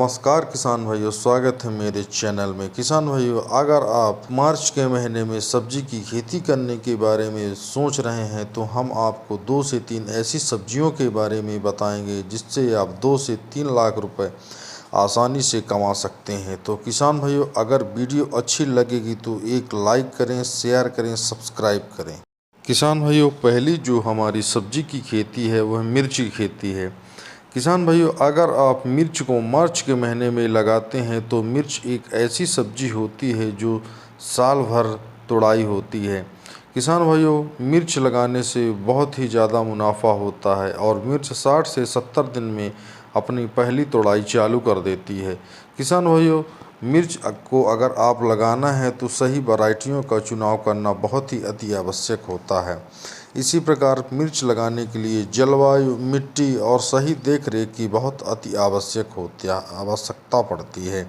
नमस्कार किसान भाइयों, स्वागत है मेरे चैनल में। किसान भाइयों, अगर आप मार्च के महीने में सब्जी की खेती करने के बारे में सोच रहे हैं तो हम आपको 2 से 3 ऐसी सब्जियों के बारे में बताएंगे जिससे आप 2 से 3 लाख रुपए आसानी से कमा सकते हैं। तो किसान भाइयों, अगर वीडियो अच्छी लगेगी तो एक लाइक करें, शेयर करें, सब्सक्राइब करें। किसान भाइयों, पहली जो हमारी सब्जी की खेती है वह मिर्च की खेती है। किसान भाइयों, अगर आप मिर्च को मार्च के महीने में लगाते हैं तो मिर्च एक ऐसी सब्जी होती है जो साल भर तुड़ाई होती है। किसान भाइयों, मिर्च लगाने से बहुत ही ज़्यादा मुनाफा होता है और मिर्च 60 से 70 दिन में अपनी पहली तुड़ाई चालू कर देती है। किसान भाइयों, मिर्च को अगर आप लगाना है तो सही वैरायटियों का चुनाव करना बहुत ही अति आवश्यक होता है। इसी प्रकार मिर्च लगाने के लिए जलवायु, मिट्टी और सही देखरेख की बहुत अति आवश्यकता पड़ती है।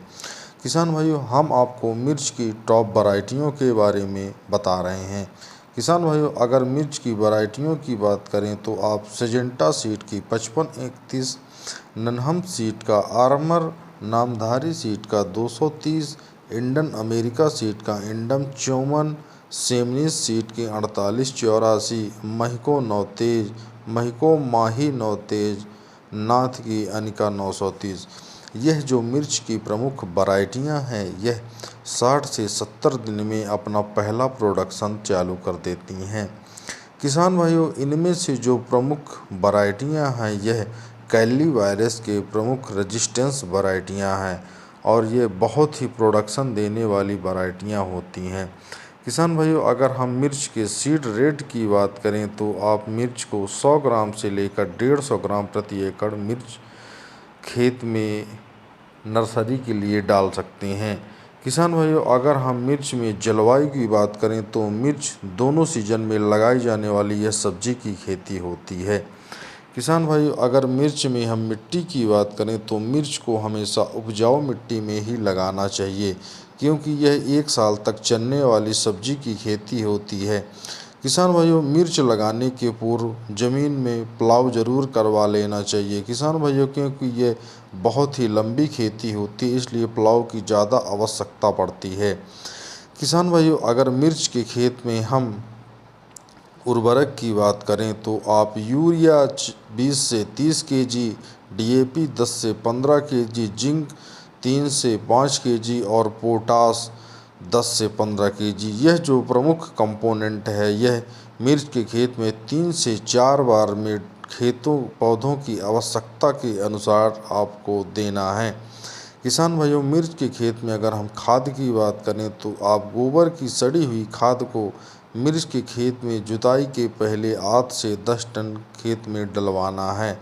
किसान भाइयों, हम आपको मिर्च की टॉप वैरायटियों के बारे में बता रहे हैं। किसान भाइयों, अगर मिर्च की वैरायटियों की बात करें तो आप सिजेंटा सीड की 5531, ननहम सीड का आर्मर, नामधारी सीड का 230, इंडन अमेरिका सीड का इंडम 54, सेमनीस सीड की 4884, महिको नौतेज, महिको माही नौतेज, नाथ की अनिका 930। यह जो मिर्च की प्रमुख वैरायटियां हैं यह 60 से 70 दिन में अपना पहला प्रोडक्शन चालू कर देती हैं। किसान भाइयों, इनमें से जो प्रमुख वैरायटियां हैं यह कैली वायरस के प्रमुख रेजिस्टेंस वैरायटियां हैं और ये बहुत ही प्रोडक्शन देने वाली वैरायटियां होती हैं। किसान भाइयों, अगर हम मिर्च के सीड रेट की बात करें तो आप मिर्च को 100 ग्राम से लेकर 150 ग्राम प्रति एकड़ मिर्च खेत में नर्सरी के लिए डाल सकते हैं। किसान भाइयों, अगर हम मिर्च में जलवायु की बात करें तो मिर्च दोनों सीजन में लगाई जाने वाली यह सब्जी की खेती होती है। किसान भाइयों, अगर मिर्च में हम मिट्टी की बात करें तो मिर्च को हमेशा उपजाऊ मिट्टी में ही लगाना चाहिए क्योंकि यह 1 साल तक चलने वाली सब्जी की खेती होती है। किसान भाइयों, मिर्च लगाने के पूर्व ज़मीन में प्लाव ज़रूर करवा लेना चाहिए। किसान भाइयों, क्योंकि ये बहुत ही लंबी खेती होती है इसलिए प्लाव की ज़्यादा आवश्यकता पड़ती है। किसान भाइयों, अगर मिर्च के खेत में हम उर्वरक की बात करें तो आप यूरिया 20 से 30 केजी, डीएपी 10 से 15 केजी, जिंक 3 से 5 केजी और पोटास 10 से 15 केजी, यह जो प्रमुख कंपोनेंट है यह मिर्च के खेत में 3 से 4 बार में खेतों पौधों की आवश्यकता के अनुसार आपको देना है। किसान भाइयों, मिर्च के खेत में अगर हम खाद की बात करें तो आप गोबर की सड़ी हुई खाद को मिर्च के खेत में जुताई के पहले 8 से 10 टन खेत में डलवाना है।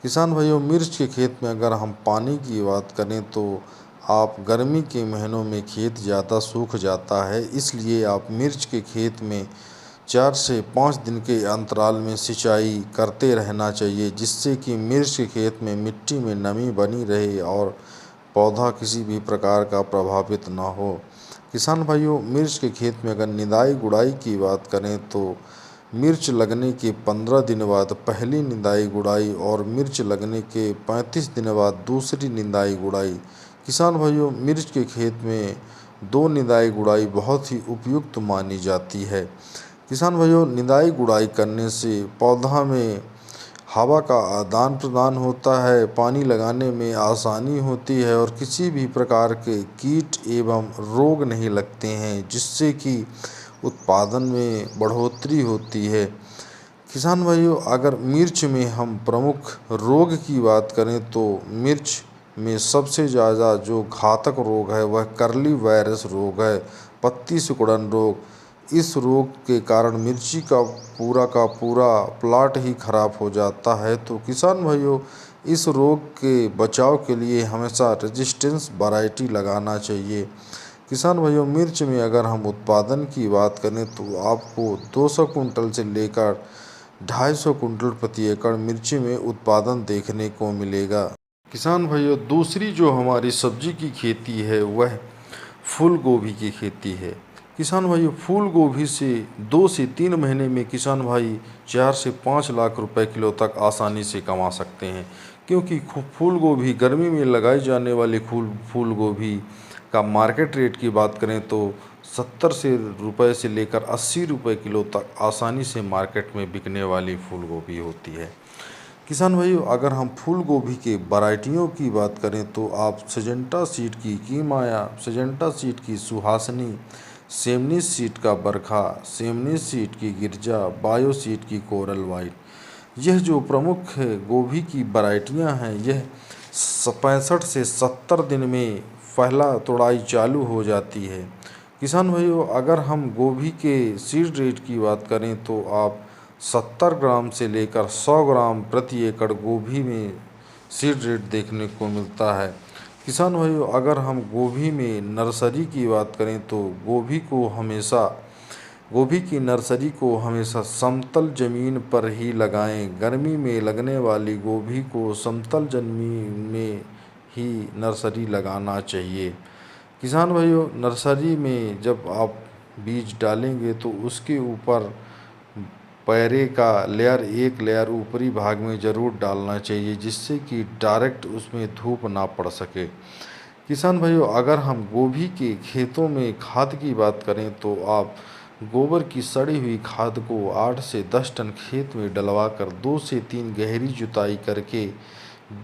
किसान भाइयों, मिर्च के खेत में अगर हम पानी की बात करें तो आप गर्मी के महीनों में खेत ज़्यादा सूख जाता है, इसलिए आप मिर्च के खेत में 4 से 5 दिन के अंतराल में सिंचाई करते रहना चाहिए जिससे कि मिर्च के खेत में मिट्टी में नमी बनी रहे और पौधा किसी भी प्रकार का प्रभावित ना हो। किसान भाइयों, मिर्च के खेत में अगर निदाई गुड़ाई की बात करें तो मिर्च लगने के 15 दिन बाद पहली निदाई गुड़ाई और मिर्च लगने के 35 दिन बाद दूसरी निदाई गुड़ाई। किसान भाइयों, मिर्च के खेत में 2 निदाई गुड़ाई बहुत ही उपयुक्त मानी जाती है। किसान भाइयों, निदाई गुड़ाई करने से पौधा में हवा का आदान प्रदान होता है, पानी लगाने में आसानी होती है और किसी भी प्रकार के कीट एवं रोग नहीं लगते हैं जिससे कि उत्पादन में बढ़ोतरी होती है। किसान भाइयों, अगर मिर्च में हम प्रमुख रोग की बात करें तो मिर्च में सबसे ज़्यादा जो घातक रोग है वह कर्ली वायरस रोग है, पत्ती सिकुड़न रोग। इस रोग के कारण मिर्ची का पूरा प्लाट ही खराब हो जाता है। तो किसान भाइयों, इस रोग के बचाव के लिए हमेशा रेजिस्टेंस वैरायटी लगाना चाहिए। किसान भाइयों, मिर्च में अगर हम उत्पादन की बात करें तो आपको 200 कुंटल से लेकर 250 कुंटल प्रति एकड़ मिर्ची में उत्पादन देखने को मिलेगा। किसान भाइयों, दूसरी जो हमारी सब्जी की खेती है वह फूल गोभी की खेती है। किसान भाई, फूल गोभी से 2 से 3 महीने में किसान भाई 4 से 5 लाख रुपए किलो तक आसानी से कमा सकते हैं। क्योंकि फूल गोभी गर्मी में लगाई जाने वाली फूल गोभी का मार्केट रेट की बात करें तो 70 से रुपए से लेकर 80 रुपए किलो तक आसानी से मार्केट में बिकने वाली फूल गोभी होती है। किसान भाइयों, अगर हम फूल गोभी के वैरायटियों की बात करें तो आप सिजेंटा सीड की कीमाया, सिजेंटा सीड की सुहासनी, सेमनी सीड का बरखा, सेमनी सीड की गिरजा, बायो सीड की कोरल वाइट, यह जो प्रमुख गोभी की वैरायटियां हैं, यह 65 से 70 दिन में पहला तुड़ाई चालू हो जाती है। किसान भाइयों, अगर हम गोभी के सीड रेट की बात करें तो आप 70 ग्राम से लेकर 100 ग्राम प्रति एकड़ गोभी में सीड रेट देखने को मिलता है। किसान भाइयों, अगर हम गोभी में नर्सरी की बात करें तो गोभी की नर्सरी को हमेशा समतल ज़मीन पर ही लगाएं। गर्मी में लगने वाली गोभी को समतल ज़मीन में ही नर्सरी लगाना चाहिए। किसान भाइयों, नर्सरी में जब आप बीज डालेंगे तो उसके ऊपर पैरे का एक लेयर ऊपरी भाग में ज़रूर डालना चाहिए, जिससे कि डायरेक्ट उसमें धूप ना पड़ सके। किसान भाइयों, अगर हम गोभी के खेतों में खाद की बात करें तो आप गोबर की सड़ी हुई खाद को 8 से 10 टन खेत में डलवाकर 2 से 3 गहरी जुताई करके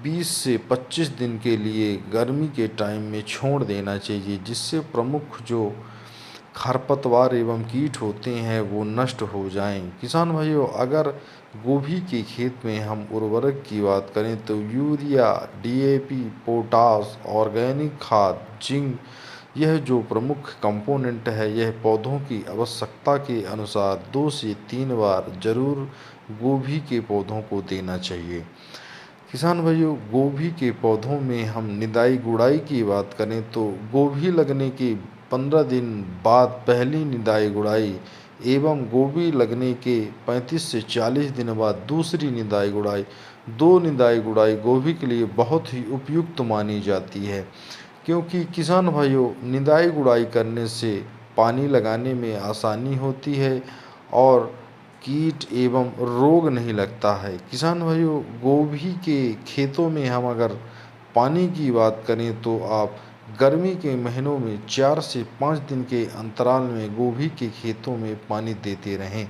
20 से 25 दिन के लिए गर्मी के टाइम में छोड़ देना चाहिए, जिससे प्रमुख जो खरपतवार एवं कीट होते हैं वो नष्ट हो जाएं। किसान भाइयों, अगर गोभी के खेत में हम उर्वरक की बात करें तो यूरिया, डीएपी, पोटास, ऑर्गेनिक खाद, जिंक, यह जो प्रमुख कंपोनेंट है, यह पौधों की आवश्यकता के अनुसार 2 से 3 बार जरूर गोभी के पौधों को देना चाहिए। किसान भाइयों, गोभी के पौधों में हम निदाई गुड़ाई की बात करें तो गोभी लगने के 15 दिन बाद पहली निदाई गुड़ाई एवं गोभी लगने के 35 से 40 दिन बाद दूसरी निदाई गुड़ाई, 2 निदाई गुड़ाई गोभी के लिए बहुत ही उपयुक्त मानी जाती है। क्योंकि किसान भाइयों, निदाई गुड़ाई करने से पानी लगाने में आसानी होती है और कीट एवं रोग नहीं लगता है। किसान भाइयों, गोभी के खेतों में हम अगर पानी की बात करें तो आप गर्मी के महीनों में 4 से 5 दिन के अंतराल में गोभी के खेतों में पानी देते रहें,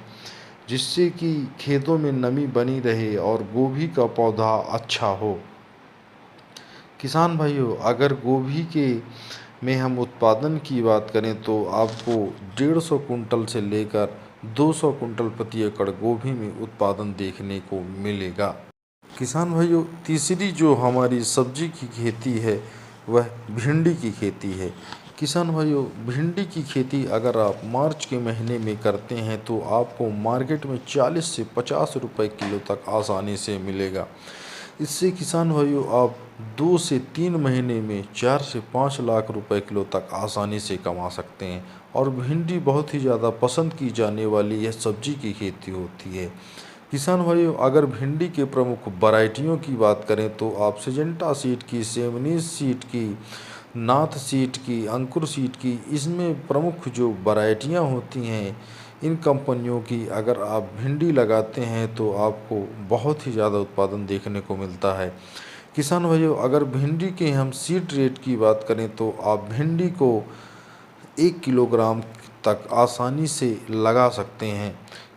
जिससे कि खेतों में नमी बनी रहे और गोभी का पौधा अच्छा हो। किसान भाइयों, अगर गोभी के में हम उत्पादन की बात करें तो आपको 150 कुंटल से लेकर 200 कुंटल प्रति एकड़ गोभी में उत्पादन देखने को मिलेगा। किसान भाइयों, तीसरी जो हमारी सब्जी की खेती है वह भिंडी की खेती है। किसान भाइयों, भिंडी की खेती अगर आप मार्च के महीने में करते हैं तो आपको मार्केट में 40 से 50 रुपए किलो तक आसानी से मिलेगा। इससे किसान भाइयों, आप 2 से 3 महीने में 4 से 5 लाख रुपए किलो तक आसानी से कमा सकते हैं। और भिंडी बहुत ही ज़्यादा पसंद की जाने वाली यह सब्जी की खेती होती है। किसान भाइयों, अगर भिंडी के प्रमुख वैरायटियों की बात करें तो आप सिजेंटा सीड की, सेमनीज सीड की, नाथ सीड की, अंकुर सीड की, इसमें प्रमुख जो वैरायटियां होती हैं, इन कंपनियों की अगर आप भिंडी लगाते हैं तो आपको बहुत ही ज़्यादा उत्पादन देखने को मिलता है। किसान भाइयों, अगर भिंडी के हम सीड रेट की बात करें तो आप भिंडी को 1 किलोग्राम तक आसानी से लगा सकते हैं।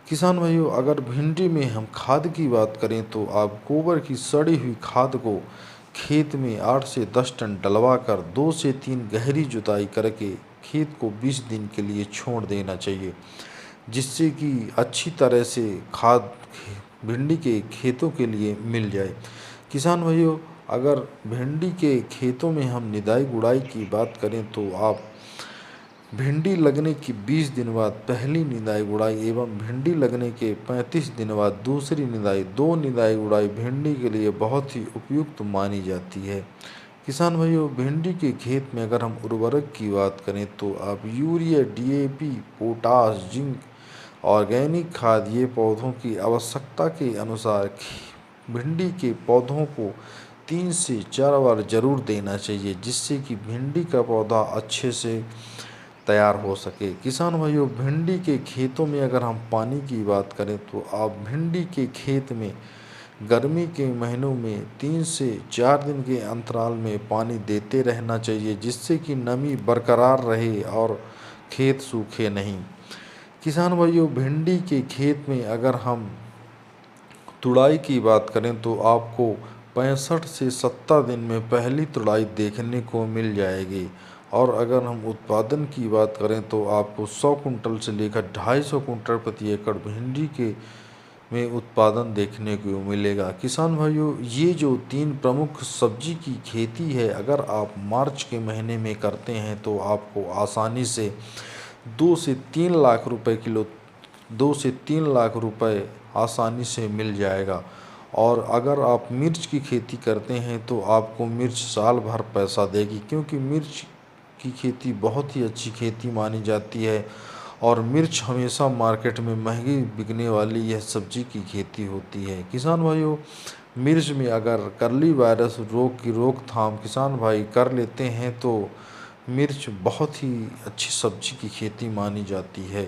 किसान भाइयों, अगर भिंडी में हम खाद की बात करें तो आप गोबर की सड़ी हुई खाद को खेत में 8 से 10 टन डलवा कर 2 से 3 गहरी जुताई करके खेत को 20 दिन के लिए छोड़ देना चाहिए, जिससे कि अच्छी तरह से खाद भिंडी के खेतों के लिए मिल जाए। किसान भाइयों, अगर भिंडी के खेतों में हम निदाई गुड़ाई की बात करें तो आप भिंडी लगने के 20 दिन बाद पहली निदाई गुड़ाई एवं भिंडी लगने के 35 दिन बाद दूसरी निदाई, 2 निदाई गुड़ाई भिंडी के लिए बहुत ही उपयुक्त मानी जाती है। किसान भाइयों, भिंडी के खेत में अगर हम उर्वरक की बात करें तो आप urea, DAP, potash, zinc, organic खाद, ये पौधों की आवश्यकता के अनुसार भिंडी के पौधों को 3 से 4 बार जरूर देना चाहिए, जिससे कि भिंडी का पौधा अच्छे से तैयार हो सके। किसान भाइयों, भिंडी के खेतों में अगर हम पानी की बात करें तो आप भिंडी के खेत में गर्मी के महीनों में 3 से 4 दिन के अंतराल में पानी देते रहना चाहिए, जिससे कि नमी बरकरार रहे और खेत सूखे नहीं। किसान भाइयों, भिंडी के खेत में अगर हम तुड़ाई की बात करें तो आपको 65 से 70 दिन में पहली तुड़ाई देखने को मिल जाएगी। और अगर हम उत्पादन की बात करें तो आपको 100 कुंटल से लेकर 250 कुंटल प्रति एकड़ भिंडी के में उत्पादन देखने को मिलेगा। किसान भाइयों, ये जो 3 प्रमुख सब्जी की खेती है, अगर आप मार्च के महीने में करते हैं तो आपको आसानी से 2 से 3 लाख रुपए किलो 2 से 3 लाख रुपए आसानी से मिल जाएगा। और अगर आप मिर्च की खेती करते हैं तो आपको मिर्च साल भर पैसा देगी, क्योंकि मिर्च की खेती बहुत ही अच्छी खेती मानी जाती है और मिर्च हमेशा मार्केट में महंगी बिकने वाली यह सब्जी की खेती होती है। किसान भाइयों, मिर्च में अगर कर्ली वायरस रोग की रोकथाम किसान भाई कर लेते हैं तो मिर्च बहुत ही अच्छी सब्जी की खेती मानी जाती है।